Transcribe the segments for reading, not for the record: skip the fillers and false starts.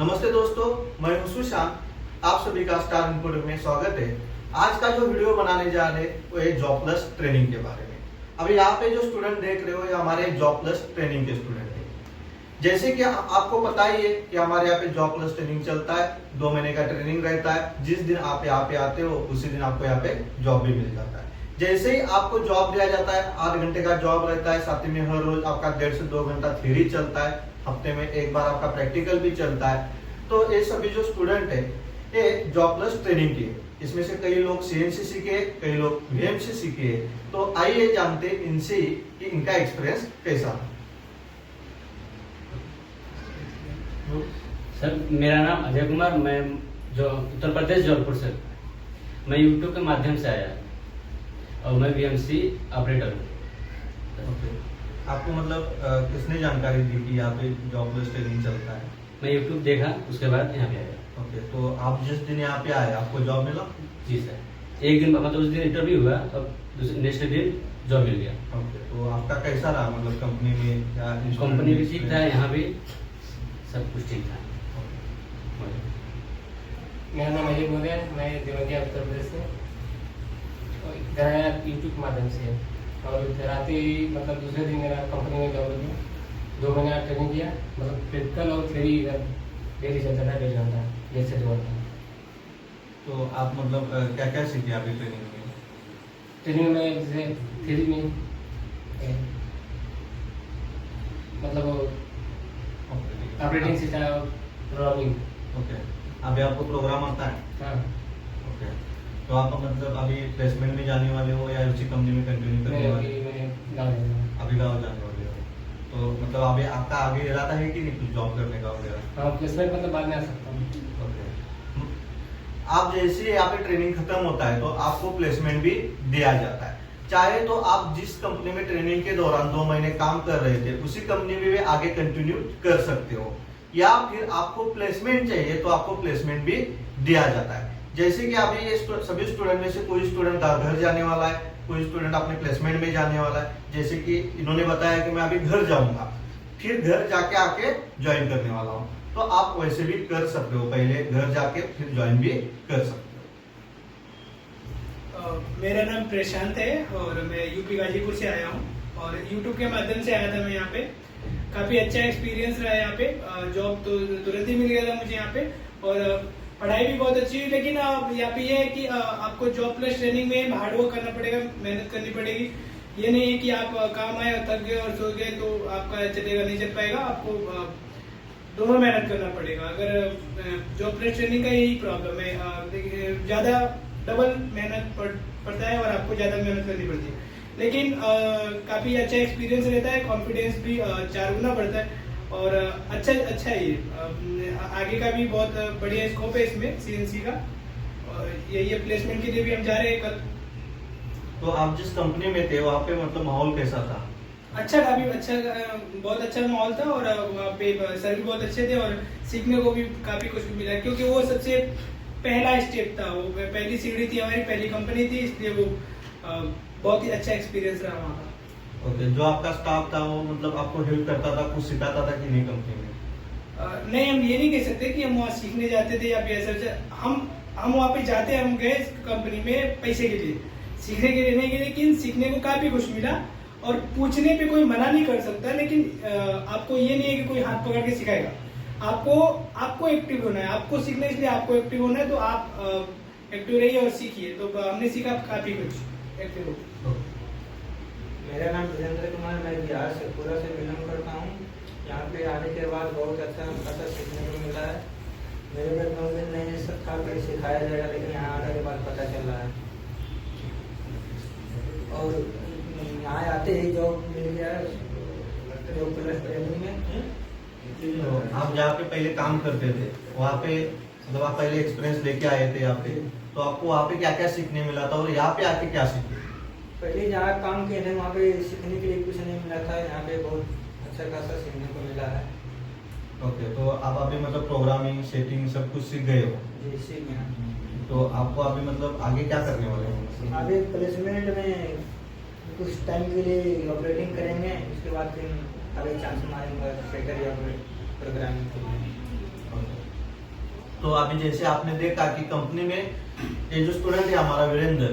नमस्ते दोस्तों, मैं हूं सुशांत। आप सभी का स्टार इनपुट में स्वागत है। आज का जो वीडियो बनाने जा रहे हैं वो है जॉब प्लस ट्रेनिंग के बारे में। अभी यहाँ पे जो स्टूडेंट देख रहे हो ये हमारे जॉब प्लस ट्रेनिंग के स्टूडेंट है। जैसे कि आपको पता ही है कि हमारे यहाँ पे जॉब प्लस ट्रेनिंग चलता है, 2 महीने का ट्रेनिंग रहता है। जिस दिन आप यहाँ पे आते हो उसी दिन आपको यहाँ पे जॉब भी मिल जाता है। जैसे ही आपको जॉब दिया जाता है, 8 घंटे का जॉब रहता है, साथ में हर रोज आपका 1.5 से 2 घंटा थ्योरी चलता है, हफ्ते में एक बार आपका प्रैक्टिकल भी चलता है। तो ये सभी जो स्टूडेंट है ये जॉब प्लस ट्रेनिंग की है। इसमें से कई लोग सीएनसी सीखे, कई लोग वीएमसी सीखे। तो आइए जानते हैं इनसे कि इनका एक्सपीरियंस कैसा। सर, मेरा नाम अजय कुमार, मैं जो उत्तर प्रदेश जौनपुर से, मैं यूट्यूब के माध्यम से आया और मैं वीएमसी ऑपरेटर हूँ। आपको मतलब किसने जानकारी दी कि यहाँ पे जॉब प्लस ट्रेनिंग चलता है? मैं यूट्यूब देखा, उसके बाद यहाँ पे आया। ओके, तो आप जिस दिन यहाँ पे आए आपको जॉब मिला? जी सर, एक दिन मतलब उस दिन इंटरव्यू हुआ, अब नेक्स्ट दिन जॉब मिल गया। ओके, तो आपका कैसा रहा मतलब कंपनी में? कंपनी भी ठीक था, यहाँ भी सब कुछ ठीक था। मेरा नाम अजय बोल है, मैं देवरिया उत्तर प्रदेश से इधर आया यूट्यूब के माध्यम से। और इधर आते ही मतलब दूसरे दिन मेरा कंपनी में जॉब लगी। 2 महीने का ट्रेनिंग किया, मतलब प्रैक्टिकल और थ्योरी इधर डेली चलता था, 1.5 घंटा, 1.5 से 2 घंटा। तो आप मतलब क्या क्या सीखे अभी ट्रेनिंग में? ट्रेनिंग में जैसे थ्योरी में मतलब ऑपरेटिंग सीखा और प्रोग्रामिंग। ओके, अभी आपको प्रोग्राम आता है? हाँ, ओके, तो आप मतलब अभी प्लेसमेंट में जाने वाले हो या उसी कंपनी में कंटिन्यू करने वाले हो? मैं गाँव जा रहा हूँ। अभी गाँव जाने वाले हो, तो मतलब अभी आपका आगे इरादा है कि नहीं कुछ जॉब करने का वगैरह? हाँ, प्लेसमेंट मतलब बाद में आ सकता हूँ। ओके, आप जैसे ही यहाँ पे ट्रेनिंग खत्म होता है तो आपको प्लेसमेंट भी दिया जाता है। चाहे तो आप जिस कंपनी में ट्रेनिंग के दौरान 2 महीने काम कर रहे थे उसी कंपनी में भी आगे कंटिन्यू कर सकते हो, या फिर आपको प्लेसमेंट चाहिए तो आपको प्लेसमेंट भी दिया जाता है। जैसे कि अभी ये सभी स्टूडेंट में से कोई स्टूडेंट घर जाने वाला है, कोई स्टूडेंट अपने प्लेसमेंट में जाने वाला है। जैसे कि इन्होंने बताया कि मैं अभी घर जाऊंगा, फिर घर जाके आके ज्वाइन करने वाला हूँ, तो आप वैसे भी कर सकते हो। पहले घर जाके फिर ज्वाइन भी कर सकते हो। मेरा नाम प्रशांत है और मैं यूपी गाजीपुर से आया हूँ और यूट्यूब के माध्यम से आया था मैं यहाँ पे। काफ़ी अच्छा एक्सपीरियंस रहा यहाँ पे। जॉब तो तुरंत ही मिल गया था मुझे यहाँ पे और पढ़ाई भी बहुत अच्छी हुई। लेकिन यहाँ पे ये है कि आपको जॉब प्लस ट्रेनिंग में हार्डवर्क करना पड़ेगा, मेहनत करनी पड़ेगी। ये नहीं है कि आप काम आए और थक गए और सो गए तो आपका चलेगा, नहीं चल पाएगा। आपको दोनों मेहनत करना पड़ेगा। अगर जॉब प्लस ट्रेनिंग का यही प्रॉब्लम है, ज़्यादा डबल मेहनत पड़ता है और आपको ज़्यादा मेहनत करनी पड़ती है। लेकिन काफ़ी अच्छा एक्सपीरियंस रहता है, कॉन्फिडेंस भी 4 गुना बढ़ता है और अच्छा है ये। आगे का भी बहुत बढ़िया स्कोप है इसमें सीएनसी का। और ये प्लेसमेंट के लिए भी हम जा रहे हैं कल। तो आप जिस कंपनी में थे वहाँ पे मतलब माहौल कैसा था? अच्छा, काफी अच्छा, बहुत अच्छा माहौल था और वहाँ पे सर भी बहुत अच्छे थे और सीखने को भी काफी कुछ मिला, क्योंकि वो सबसे पहला स्टेप था, वो पहली सीढ़ी थी, हमारी पहली कंपनी थी, इसलिए वो बहुत ही अच्छा एक्सपीरियंस रहा वहाँ का। ओके, जो आपका स्टाफ था वो मतलब आपको हेल्प करता था, कुछ सिखाता था कि नहीं कंपनी में? नहीं, हम ये नहीं कह सकते कि हम वहाँ सीखने जाते थे या फिर ऐसा। हम वहाँ पे जाते, हम गए कंपनी में पैसे के लिए, सीखने के लिए नहीं गए, लेकिन सीखने को काफी कुछ मिला। और पूछने पे कोई मना नहीं कर सकता, लेकिन आपको ये नहीं है कि कोई हाथ पकड़ के सिखाएगा। आपको एक्टिव होना है, आपको सीखना है, इसलिए आपको एक्टिव होना है। तो आप एक्टिव रहिए और सीखिए। तो हमने सीखा काफी कुछ, एक्टिव हो। मेरा नाम वीरेंद्र कुमार, मैं बिहार से पूरा से बिलोंग करता हूँ। यहाँ पे आने के बाद बहुत अच्छा सीखने को मिला है। मेरे घर नॉलेज नहीं सब था, फिर सिखाया जाएगा, लेकिन यहाँ आने के बाद पता चल रहा है। और यहाँ आते ही जॉब मिल गया है, जॉब प्लस ट्रेनिंग में। तो आप जहाँ पे पहले काम करते थे वहाँ पे मतलब आप पहले एक्सपीरियंस लेके आए थे यहाँ पे, तो आपको वहाँ पे क्या क्या सीखने मिला था और यहाँ पे आके क्या सीखे? पहले जहाँ काम किए थे वहाँ पे सीखने के लिए कुछ नहीं मिला था, यहाँ पे बहुत अच्छा खासा सीखने को मिला है। ओके, तो आप अभी मतलब प्रोग्रामिंग, सेटिंग सब कुछ सीख गए हो? जी, सीख गया। तो आपको अभी मतलब आगे क्या करने वाले हो? आगे प्लेसमेंट में कुछ टाइम के लिए ऑपरेटिंग करेंगे, उसके बाद फिर आगे चांस मारेंगे सेक्टर या प्रोग्रामिंग के लिए। तो अभी जैसे आपने देखा कि कंपनी में ये जो स्टूडेंट है हमारा वीरेंद्र,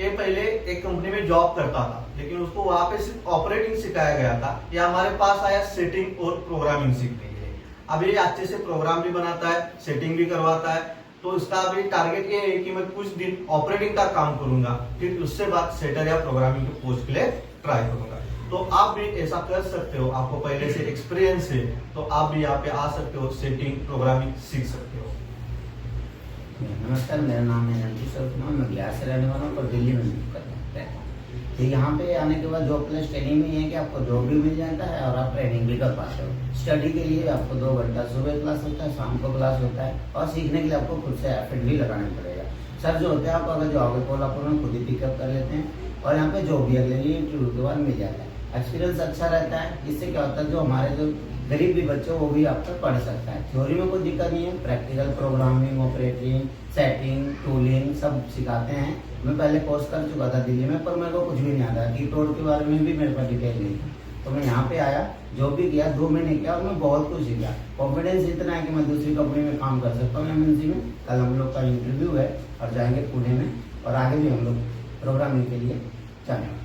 ये पहले एक कंपनी में जॉब करता था, लेकिन उसको वहां पे सिर्फ ऑपरेटिंग सिखाया गया था। ये हमारे पास आया सेटिंग और प्रोग्रामिंग सीखने के लिए। अब ये अच्छे से प्रोग्राम भी बनाता है, सेटिंग भी करवाता है। तो इसका अभी टारगेट ये है कि मैं कुछ दिन ऑपरेटिंग का काम करूंगा, फिर उससे बाद सेटर या प्रोग्रामिंग के पोस्ट के लिए ट्राई करूंगा। तो आप भी ऐसा कर सकते हो, आपको पहले से एक्सपीरियंस है तो आप भी यहाँ पे आ सकते हो, सेटिंग प्रोग्रामिंग सीख सकते हो। नमस्कार, मेरा नाम है रणकिशोर कुमार, मैं बिहार से रहने वाला हूँ और दिल्ली में रहता हूँ। तो यहाँ पे आने के बाद जॉब प्लस ट्रेनिंग में ये है कि आपको जॉब भी मिल जाता है और आप ट्रेनिंग भी कर पाते हो। स्टडी के लिए आपको 2 घंटा सुबह क्लास होता है, शाम को क्लास होता है, और सीखने के लिए आपको खुद से एफर्ट भी लगाना पड़ेगा। सर जो होते हैं आपको अगर जॉब के कोल्हापुर में खुद ही पिकअप कर लेते हैं और यहाँ पे जॉब भी अगले लिए इंटरव्यू के बाद मिल जाता है। एक्सपीरियंस अच्छा रहता है। इससे क्या होता है, जो हमारे जो गरीब भी बच्चे वो भी आप तक पढ़ सकता है। थ्योरी में कोई दिक्कत नहीं है, practical programming, operating, setting, tooling सब सिखाते हैं। मैं पहले कोर्स कर चुका था दिल्ली में, पर मेरे को कुछ भी नहीं आता, कीबोर्ड के बारे में भी मेरे पास डिटेल नहीं था। तो मैं यहाँ पे आया, जॉब भी किया, 2 महीने किया और मैं बहुत कुछ सीखा। कॉन्फिडेंस इतना है कि मैं दूसरी कंपनी में काम कर सकता हूँ MNC में। कल हम लोग का इंटरव्यू है और जाएंगे पुणे में, और आगे भी हम लोग प्रोग्रामिंग के लिए जाएंगे।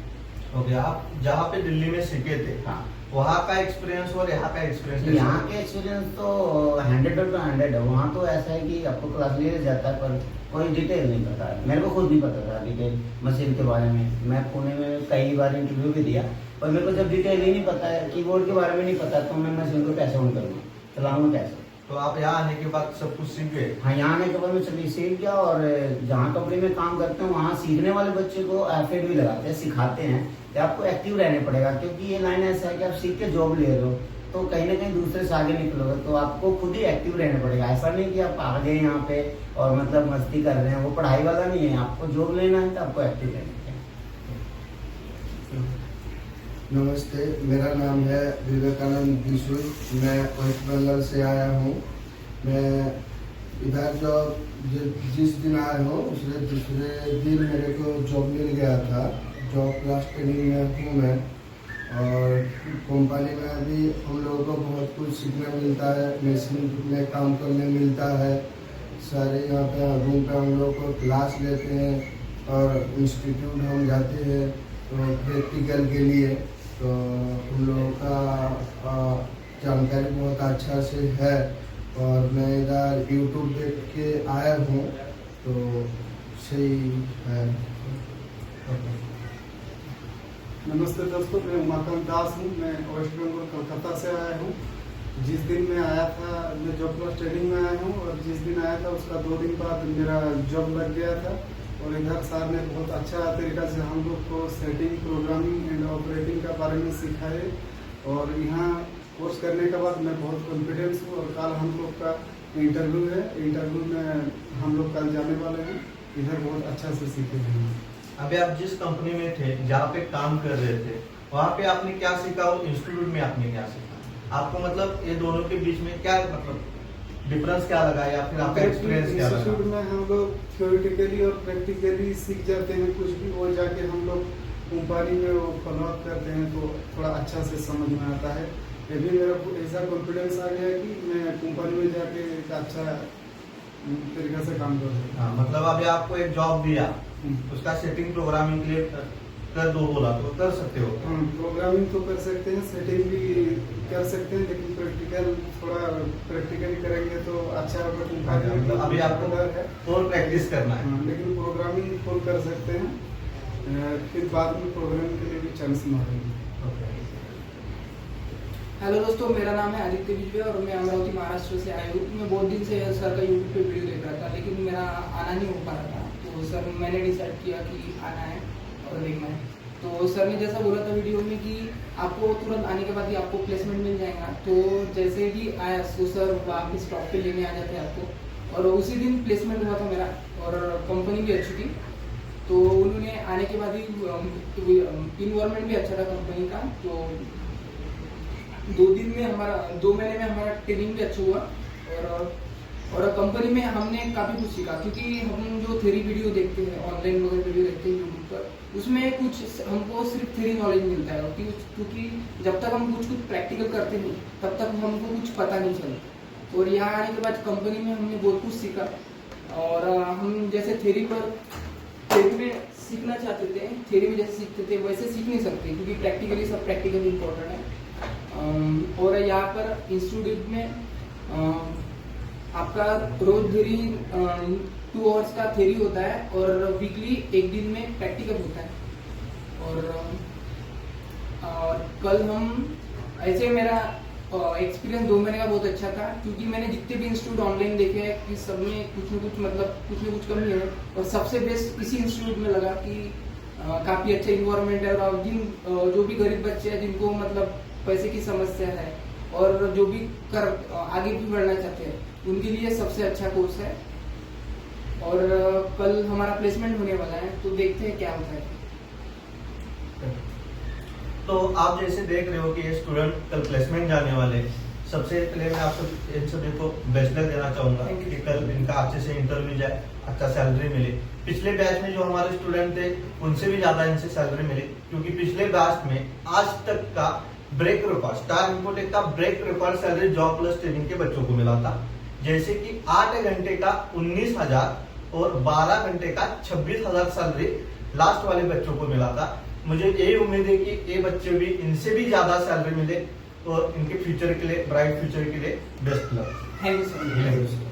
ओके, आप जहाँ पे दिल्ली में सीखे थे, हाँ, वहाँ का एक्सपीरियंस और यहाँ का एक्सपीरियंस? यहाँ के एक्सपीरियंस तो 100 है। वहाँ तो ऐसा है कि आपको क्लास लिया जाता है पर कोई डिटेल नहीं पता है। मेरे को खुद नहीं पता था डिटेल मशीन के बारे में। मैं पुणे में कई बार इंटरव्यू भी दिया, पर मेरे को जब डिटेल ही नहीं पता है, कीबोर्ड के बारे में नहीं पता, तो मैं मशीन को कैसे ऑन करूँगा, चलाऊँगा कैसे? तो आप यहाँ आने के बाद सब कुछ सीख गए? हाँ, यहाँ आने के बाद मैं सभी सीख गया। और जहाँ कंपनी में काम करते हैं वहाँ सीखने वाले बच्चे को एफर्ट भी लगाते हैं, सिखाते हैं कि आपको एक्टिव रहने पड़ेगा, क्योंकि ये लाइन ऐसा है कि आप सीख के जॉब ले रहे हो तो कहीं ना कहीं दूसरे से आगे निकलोगे, तो आपको खुद ही एक्टिव रहना पड़ेगा। ऐसा नहीं कि आप आ गए यहाँ पे और मतलब मस्ती कर रहे हैं, वो पढ़ाई वाला नहीं है। आपको जॉब लेना है तो आपको एक्टिव रहना है। नमस्ते, मेरा नाम है विवेकानंद बिशुल, मैं वेस्ट बंगाल से आया हूँ। मैं इधर जिस दिन आया हूँ उसके दूसरे दिन मेरे को जॉब मिल गया था। जॉब प्लस ट्रेनिंग में हूँ मैं, और कंपनी में भी हम लोगों को बहुत कुछ सीखने मिलता है, मशीन में काम करने मिलता है। सारे यहाँ पे रूम पे हम लोग को क्लास लेते हैं और इंस्टीट्यूट हम जाते हैं तो प्रैक्टिकल के लिए। तो हम लोगों का जानकारी बहुत अच्छा से है, और मैं इधर यूट्यूब देख के आया हूँ तो सही है। नमस्ते दोस्तों, मैं उमाकांत दास हूँ। मैं वेस्ट बंगाल कोलकाता से आया हूँ। जिस दिन मैं आया था, मैं जॉब प्लस ट्रेनिंग में आया हूँ, और जिस दिन आया था उसका 2 दिन बाद मेरा जॉब लग गया था। और इधर सर ने बहुत अच्छा तरीका से हम लोग को सेटिंग, प्रोग्रामिंग एंड ऑपरेटिंग का बारे में सिखाए। और यहाँ कोर्स करने के बाद मैं बहुत कॉन्फिडेंस हूँ। और कल हम लोग का इंटरव्यू है, इंटरव्यू में हम लोग कल जाने वाले हैं। इधर बहुत अच्छा से सीखे हैं। अभी आप जिस कंपनी में थे, जहाँ पे काम कर रहे थे, वहाँ पे आपने क्या सीखा और इंस्टीट्यूट में आपने क्या सीखा? आपको मतलब ये दोनों के बीच में क्या मतलब डिफरेंस क्या लगा, या फिर आपका एक्सपीरियंस क्या लगा? इंस्टीट्यूट में हम लोग थ्योरेटिकली और प्रैक्टिकली सीख जाते हैं कुछ भी, वो जाके हम लोग कंपनी में वो फॉलो अप करते हैं तो थोड़ा अच्छा से समझ में आता है। ये भी मेरा ऐसा कॉन्फिडेंस आ गया कि मैं कंपनी में जाके एक अच्छा तरीका से काम कर सकता हाँ, मतलब अभी आपको एक जॉब दिया, उसका सेटिंग प्रोग्रामिंग के लिए कर दो बोला तो कर सकते हो? हूँ। प्रोग्रामिंग तो कर सकते हैं, सेटिंग भी कर सकते हैं, लेकिन प्रैक्टिकल थोड़ा प्रैक्टिकली करेंगे तो अच्छा होगा। मतलब अभी आपको फुल प्रैक्टिस करना है। हाँ, लेकिन प्रोग्रामिंग फुल कर सकते हैं, फिर बाद में प्रोग्रामिंग के लिए भी चांस मारेंगे। हेलो दोस्तों, मेरा नाम है आदित्य बिजवे और मैं अमरावती महाराष्ट्र से आया हूँ। मैं बहुत दिन से सर का यूट्यूब पे वीडियो देख रहा था, लेकिन मेरा आना नहीं हो पा रहा था। तो सर मैंने डिसाइड किया कि आना है और देखना है। तो सर ने जैसा बोला था वीडियो में कि आपको तुरंत आने के बाद ही आपको प्लेसमेंट मिल जाएगा, तो जैसे ही आया तो सर वहाँ पे स्टॉप पे लेने आ जाते हैं आपको। और उसी दिन प्लेसमेंट हुआ था मेरा, और कंपनी भी अच्छी थी। तो उन्होंने आने के बाद ही इन्वायरमेंट भी अच्छा था कंपनी का। तो 2 महीने में हमारा ट्रेनिंग भी अच्छा हुआ, और कंपनी में हमने काफ़ी कुछ सीखा। क्योंकि हम जो थ्योरी वीडियो देखते हैं, ऑनलाइन वगैरह वीडियो देखते हैं यूट्यूब पर, उसमें कुछ हमको सिर्फ थ्योरी नॉलेज मिलता है। क्योंकि जब तक हम कुछ प्रैक्टिकल करते नहीं तब तक हमको कुछ पता नहीं चलता। और यहाँ आने के बाद कंपनी में हमने बहुत कुछ सीखा। और हम जैसे थ्योरी में सीखना चाहते थे, थ्योरी में जैसे सीखते थे वैसे सीख नहीं सकते, क्योंकि प्रैक्टिकली सब प्रैक्टिकल इम्पोर्टेंट है। और यहाँ पर इंस्टीट्यूट में आपका रोज थ्योरी 2 आवर्स का थ्योरी होता है और वीकली 1 दिन में प्रैक्टिकल होता है। और कल हम ऐसे मेरा एक्सपीरियंस 2 महीने का बहुत अच्छा था, क्योंकि मैंने जितने भी इंस्टीट्यूट ऑनलाइन देखे हैं कि सब में कुछ न कुछ कमी है, और सबसे बेस्ट इसी इंस्टीट्यूट में लगा कि काफ़ी अच्छा इन्वायरमेंट है। और जो भी गरीब बच्चे हैं जिनको मतलब पैसे की समस्या है और जो भी आगे भी बढ़ना चाहते हैं, उनके लिए सबसे अच्छा कोर्स है। और कल हमारा प्लेसमेंट होने वाला है, तो देखते हैं क्या होता है। तो आप जैसे देख रहे हो कि ये स्टूडेंट कल प्लेसमेंट जाने वाले, सबसे पहले मैं आप सब इन सभी को बेस्ट लक देना चाहूंगा कि कल इनका अच्छे से इंटरव्यू जाए, अच्छा सैलरी मिले। पिछले बैच में जो हमारे स्टूडेंट थे उनसे भी ज्यादा इनसे सैलरी मिली, क्योंकि पिछले बैच में आज तक का ब्रेक रिकॉर्ड, स्टार इन्फोटेक का break record salary job plus training के बच्चों को मिला था। जैसे कि 8 घंटे का 19,000 और 12 घंटे का 26,000 सैलरी लास्ट वाले बच्चों को मिला था। मुझे यही उम्मीद है कि ये बच्चे भी इनसे भी ज्यादा सैलरी मिले और इनके फ्यूचर के लिए, ब्राइट फ्यूचर के लिए best luck. Thank you sir.